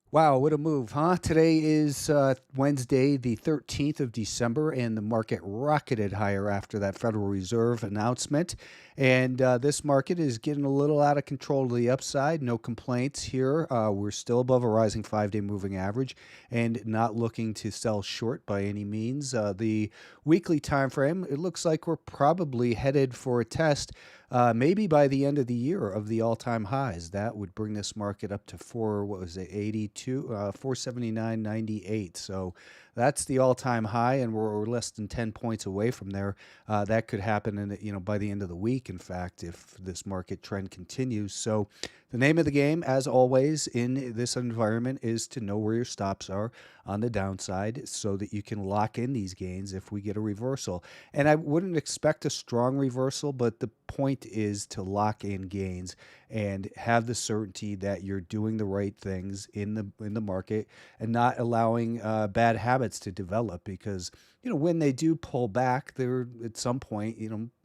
Wow, what a move, huh? Today is Wednesday, the 13th of December, and the market rocketed higher after that Federal Reserve announcement. And this market is getting a little out of control to the upside. No complaints here. We're still above a rising 5-day moving average and not looking to sell short by any means. The weekly time frame, it looks like we're probably headed for a test. Maybe by the end of the year of the all-time highs, that would bring this market up to what was it, 82, 479.98. So that's the all-time high, and we're less than 10 points away from there. That could happen by the end of the week, in fact, if this market trend continues. So the name of the game, as always, in this environment is to know where your stops are on the downside so that you can lock in these gains if we get a reversal. And I wouldn't expect a strong reversal, but the point is to lock in gains and have the certainty that you're doing the right things in the market and not allowing bad habits to develop, because when they do pull back, they're at some point,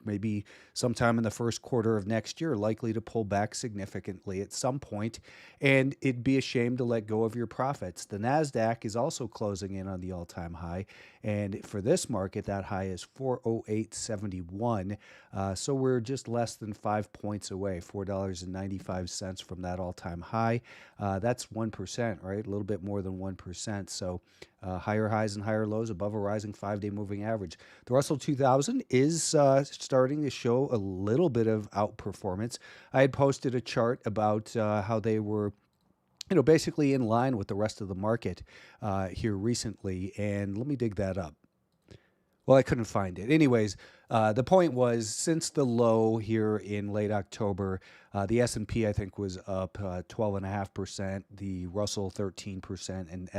maybe sometime in the first quarter of next year, likely to pull back significantly at some point, and it'd be a shame to let go of your profits. The Nasdaq is also closing in on the all-time high, and for this market, that high is 408.71. So we're just less than 5 points away, $4.95 from that all-time high. That's 1%, right? A little bit more than 1%. So higher highs and higher lows above a rising 5-day moving average. The Russell 2000 is starting to show a little bit of outperformance. I had posted a chart about how they were basically in line with the rest of the market here recently. And let me dig that up. Well, I couldn't find it. Anyways, the point was, since the low here in late October, the S&P, I think, was up 12.5%, the Russell 13%, and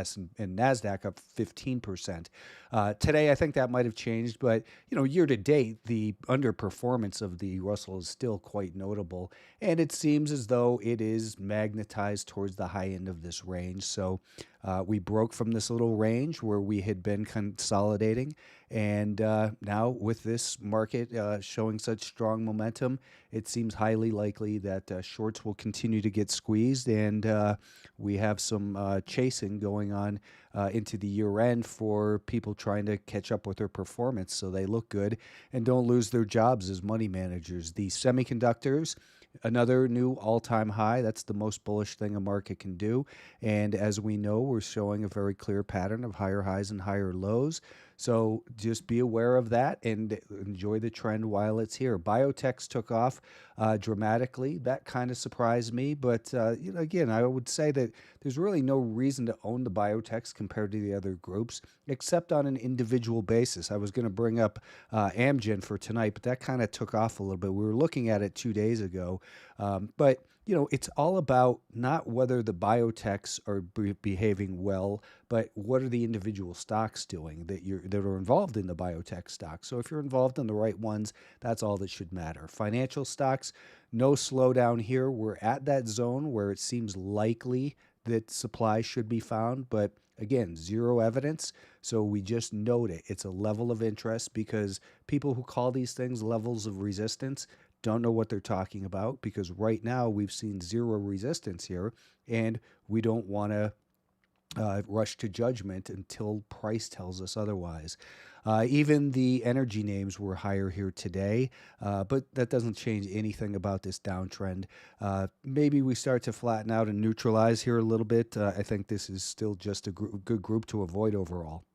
NASDAQ up 15%. Today, I think that might have changed, but year to date, the underperformance of the Russell is still quite notable, and it seems as though it is magnetized towards the high end of this range. So we broke from this little range where we had been consolidating, and now with this market showing such strong momentum, it seems highly likely that shorts will continue to get squeezed, and we have some chasing going on into the year end for people trying to catch up with their performance so they look good and don't lose their jobs as money managers. The semiconductors, another new all-time high. That's the most bullish thing a market can do. And as we know, we're showing a very clear pattern of higher highs and higher lows. So just be aware of that and enjoy the trend while it's here. Biotechs took off dramatically. That kind of surprised me. But again, I would say that there's really no reason to own the biotechs compared to the other groups, except on an individual basis. I was going to bring up Amgen for tonight, but that kind of took off a little bit. We were looking at it 2 days ago. But it's all about not whether the biotechs are behaving well, but what are the individual stocks doing that are involved in the biotech stocks. So if you're involved in the right ones, that's all that should matter. Financial stocks, no slowdown here. We're at that zone where it seems likely that supply should be found, but again, zero evidence. So we just note it. It's a level of interest, because people who call these things levels of resistance don't know what they're talking about, because right now we've seen zero resistance here, and we don't want to rush to judgment until price tells us otherwise. Even the energy names were higher here today, but that doesn't change anything about this downtrend. Maybe we start to flatten out and neutralize here a little bit. I think this is still just a good group to avoid overall.